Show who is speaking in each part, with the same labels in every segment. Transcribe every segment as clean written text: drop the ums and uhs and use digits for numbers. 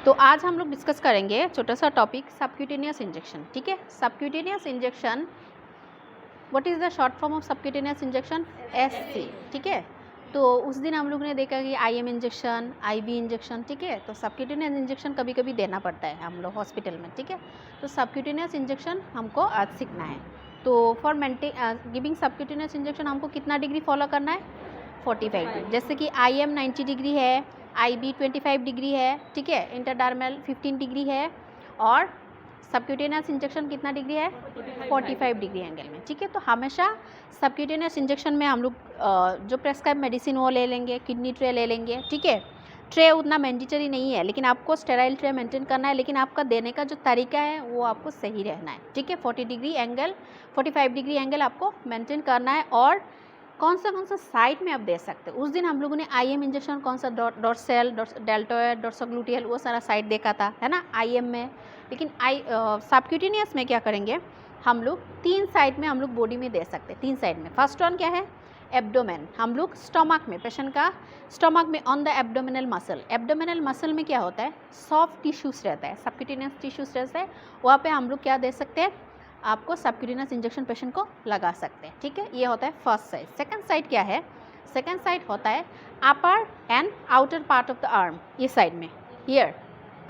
Speaker 1: तो आज हम लोग डिस्कस करेंगे छोटा सा टॉपिक सबक्यूटेनियस इंजेक्शन। ठीक है, subcutaneous injection, what is the short form of subcutaneous injection? SC। ठीक है, तो उस दिन हम लोग ने देखा कि IM इंजेक्शन, IV इंजेक्शन। ठीक है, तो सबक्यूटेनियस इंजेक्शन कभी कभी देना पड़ता है हम लोग हॉस्पिटल में। ठीक है, तो सबक्यूटेनियस इंजेक्शन हमको आज सीखना है। तो फॉर गिविंग सबक्यूटेनियस इंजेक्शन हमको कितना डिग्री फॉलो करना है? 45 डिग्री। जैसे कि IM 90 डिग्री है, IB 25 डिग्री है। ठीक है, इंटरडर्मल 15 डिग्री है और सबक्यूटेनियस इंजेक्शन कितना डिग्री है? 45 डिग्री एंगल में। ठीक है, तो हमेशा सबक्यूटेनियस इंजेक्शन में हम लोग जो प्रेस्क्राइब मेडिसिन वो ले लेंगे, किडनी ट्रे ले लेंगे। ठीक है, ट्रे उतना मैंडेटरी नहीं है, लेकिन आपको स्टेराइल ट्रे मेंटेन करना है, लेकिन आपका देने का जो तरीका है वो आपको सही रहना है। ठीक है, 40 डिग्री एंगल, 45 डिग्री एंगल आपको मेंटेन करना है। और कौन सा साइड में आप दे सकते हैं। उस दिन हम लोगों ने IM इंजेक्शन कौन सा, डॉर्सल, डेल्टोइड, डॉर्सोग्लूटियल, वो सारा साइड देखा था, है ना, IM में। लेकिन सबक्यूटेनियस में क्या करेंगे हम लोग? 3 साइड में हम लोग बॉडी में दे सकते हैं, 3 साइड में। फर्स्ट वन क्या है? एब्डोमेन। हम लोग स्टमक में, पेशेंट का स्टमक में on the abdominal muscle. Abdominal muscle में क्या होता है? सॉफ्ट टिश्यूज रहता है, सबक्यूटेनियस टिश्यूज रहता है, वहाँ पे हम लोग क्या दे सकते हैं? आपको सबक्यूटेनियस इंजेक्शन पेशेंट को लगा सकते हैं। ठीक है, ये होता है फर्स्ट साइड। सेकंड साइड क्या है? सेकंड साइड होता है upper and outer part of the arm. ये साइड में, हियर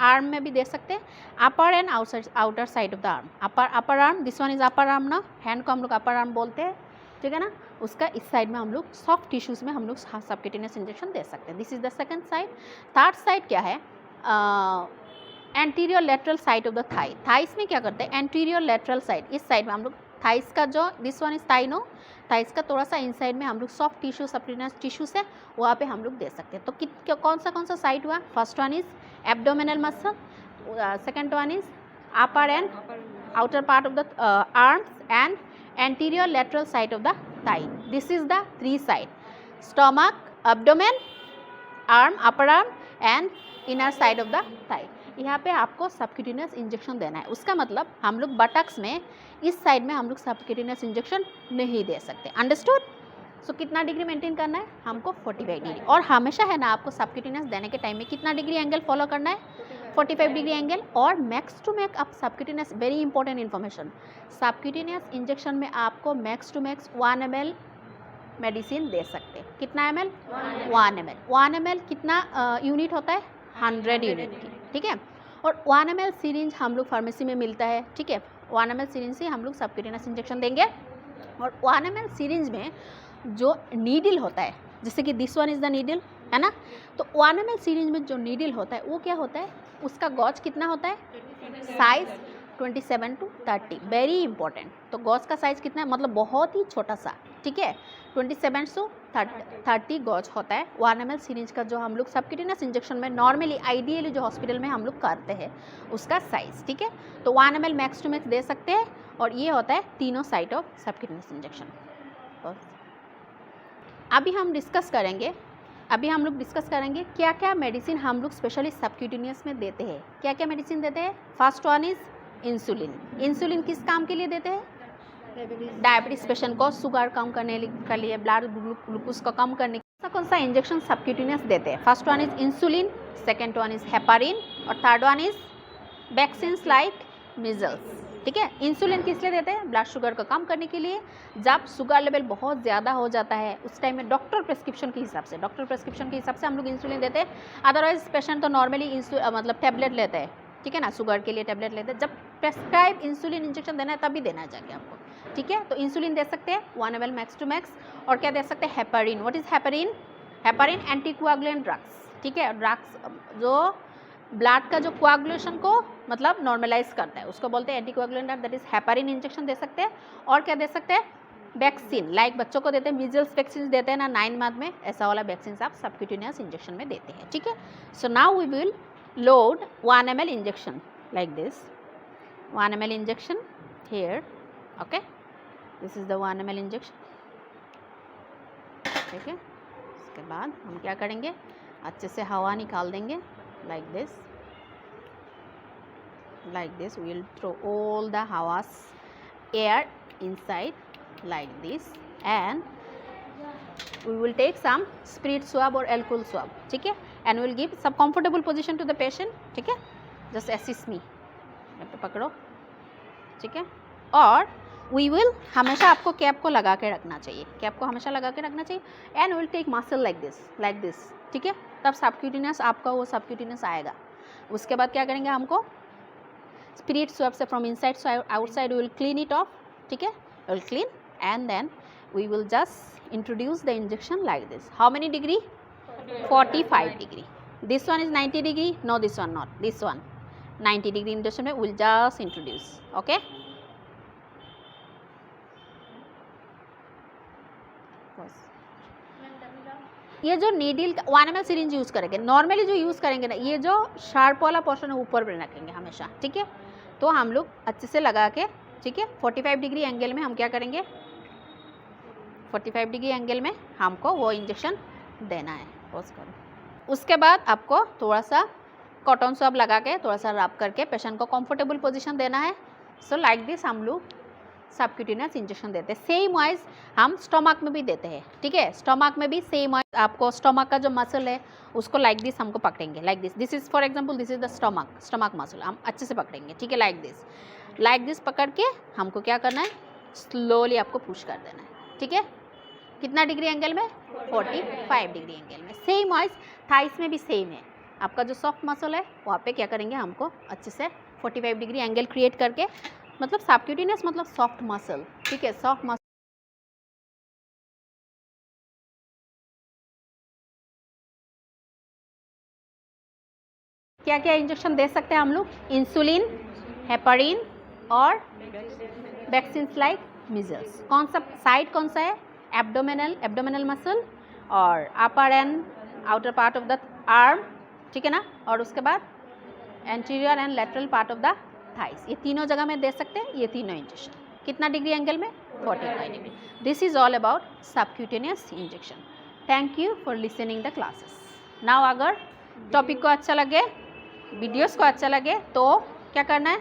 Speaker 1: आर्म में भी दे सकते हैं, upper and outer side of the arm. Upper arm, this one is upper arm ना, हैंड को हम लोग अपर आर्म बोलते हैं। ठीक है ना, उसका इस साइड में हम लोग सॉफ्ट टिश्यूज में हम लोग सबक्यूटेनियस इंजेक्शन दे सकते हैं। This is the second side. Third side क्या है? Anterior lateral side of the thigh. Thighs में क्या करते हैं? एंटीरियर लेटरल साइड, इस साइड में हम लोग थाइस का जो, this one is thigh no, thighs का थोड़ा सा इनसाइड में हम लोग सॉफ्ट टिश्यू, सबक्यूटेनियस टिश्यूज है, वहाँ पे हम लोग दे सकते हैं। तो कौन सा साइड हुआ? First one is abdominal muscle, second one is upper and outer part of the arms and anterior lateral side of the thigh. This is the 3 side: stomach, abdomen, arm, upper arm and inner side of the thigh. यहाँ पे आपको subcutaneous injection देना है। उसका मतलब हम लोग buttocks में इस साइड में हम लोग सबक्यूटेनियस इंजेक्शन नहीं दे सकते। अंडरस्टूड? सो कितना डिग्री मेंटेन करना है हमको? 45 डिग्री। और हमेशा है ना, आपको सबक्यूटेनियस देने के टाइम में कितना डिग्री एंगल फॉलो करना है? 45 डिग्री एंगल। और मैक्स टू मैक्स आप subcutaneous, very important information, subcutaneous injection में आपको max to max 1 ml medicine दे सकते हैं। कितना ml? 1 ml। 1 ml कितना यूनिट होता है? 100 यूनिट की। ठीक है, और 1 ml सिरिंज हम लोग फार्मेसी में मिलता है। ठीक है, 1 ml सिरिंज से हम लोग सबक्यूटेनियस इंजेक्शन देंगे। और 1 ml सिरिंज में जो नीडल होता है, जैसे कि this one is the needle, है ना, तो 1 ml सिरिंज में जो नीडल होता है वो क्या होता है? उसका गॉज कितना होता है? Size 27 to 30, very important. तो गॉज का साइज कितना है? मतलब बहुत ही छोटा सा। ठीक है, 27 to 30 गॉज होता है 1 ml सिरिंज का, जो हम लोग सबक्यूटेनियस इंजेक्शन में नॉर्मली, आइडियली जो हॉस्पिटल में हम लोग करते हैं उसका साइज। ठीक है, तो 1 ml मैक्स टू मैक्स दे सकते हैं। और ये होता है तीनों साइड ऑफ सबक्यूटेनियस इंजेक्शन। अभी हम लोग डिस्कस करेंगे क्या क्या मेडिसिन हम लोग स्पेशली सबक्यूटेनियस में देते हैं। क्या क्या मेडिसिन देते हैं? First one is insulin. Insulin किस काम के लिए देते हैं? डायबिटीज पेशेंट को शुगर कम करने के लिए, ब्लड ग्लूकोज को कम करने के लिए। कौन सा इंजेक्शन सबक्यूटेनियस देते हैं? First one is insulin, second one is heparin और third one is vaccine like measles. ठीक है, इंसुलिन किस लिए देते हैं? ब्लड शुगर को कम करने के लिए। जब शुगर लेवल बहुत ज़्यादा हो जाता है उस टाइम में डॉक्टर प्रेस्क्रिप्शन के हिसाब से हम लोग इंसुलिन देते हैं। अदरवाइज पेशेंट तो नॉर्मली मतलब टैबलेट लेते हैं। ठीक है ना, शुगर के लिए टैबलेट लेते हैं। जब प्रेस्क्राइब इंसुलिन इंजेक्शन देना है तभी देना चाहिए आपको। ठीक है, तो इंसुलिन दे सकते हैं 1 ml मैक्स टू मैक्स। और क्या दे सकते हैं? Heparin. What is heparin? Heparin anticoagulant drugs. ठीक है, ड्रग्स जो ब्लड का जो कोआगुलेशन को मतलब नॉर्मलाइज करता है उसको बोलते हैं anticoagulant drug, that is heparin injection दे सकते हैं। और क्या दे सकते हैं? वैक्सीन, लाइक बच्चों को देते हैं मीजल्स वैक्सीन देते हैं ना 9 मंथ में, ऐसा वाला वैक्सीन आप सबक्यूटेनियस इंजेक्शन में देते हैं। ठीक है, so now we will load 1 ml injection like this, 1 ml injection here, okay, this is the 1 ml injection। ठीक है, इसके बाद हम क्या करेंगे? अच्छे से हवा निकाल देंगे like this we will throw all the hawas air inside like this and we will take some spirit swab or alcohol swab। ठीक है, एंड विल गिव सब comfortable position to the patient, ठीक है, जस्ट असिस्ट मी, पकड़ो, ठीक है। और we will हमेशा आपको कैप को लगा के रखना चाहिए, कैप को हमेशा लगा के रखना चाहिए, and will take muscle like this, ठीक है, तब सबक्यूटेनियस आपका वो सबक्यूटेनियस आएगा। उसके बाद क्या करेंगे, हमको स्पिरिट स्वैप से from inside to outside will clean it off, ठीक है, will clean and then we will just introduce the injection like this. How many degree? 45 degree. This one is 90 degree, no this one not, this one 90 degree injection में will just introduce, okay. ये जो needle 1 ml syringe use करेंगे, normally जो use करेंगे ना, ये जो sharp वाला पोर्शन है ऊपर पर रखेंगे हमेशा, ठीक है। तो हम लोग अच्छे से लगा के, ठीक है, 45 डिग्री एंगल में हम क्या करेंगे, 45 डिग्री एंगल में हमको वो इंजेक्शन देना है। पॉज करो। उसके बाद आपको थोड़ा सा कॉटन स्वैब लगा के थोड़ा सा रब करके पेशेंट को कंफर्टेबल पोजीशन देना है। सो लाइक दिस हम लोग सबक्यूटेनियस इंजेक्शन देते हैं। सेम वाइज हम स्टोमक में भी देते हैं, ठीक है, स्टोमक में भी सेम वाइज आपको स्टोमक का जो मसल है उसको लाइक दिस हमको पकड़ेंगे, like this is for example this is the stomach muscle, हम अच्छे से पकड़ेंगे, ठीक है, लाइक दिस पकड़ के हमको क्या करना है, स्लोली आपको पुश कर देना है, ठीक है। कितना डिग्री एंगल में? 45 डिग्री एंगल में। सेम वाइज थाइस में भी सेम है, आपका जो सॉफ्ट मसल है वहाँ पे क्या करेंगे, हमको अच्छे से 45 डिग्री एंगल क्रिएट करके, मतलब सबक्यूटेनियस मतलब सॉफ्ट मसल, ठीक है, सॉफ्ट मसल। क्या क्या इंजेक्शन दे सकते हैं हम लोग? इंसुलिन, हेपारिन और वैक्सीन्स लाइक मीजल्स। कौन सा साइड कौन सा है? एब्डोमिनल मसल और upper and outer part of the arm, ठीक है ना, और उसके बाद anterior and lateral part of the thighs, ये तीनों जगह में दे सकते हैं ये तीनों इंजेक्शन। कितना डिग्री एंगल में? 45 degree. This is all about subcutaneous injection. Thank you for listening the classes. Now अगर टॉपिक को अच्छा लगे, वीडियोस को अच्छा लगे तो क्या करना है?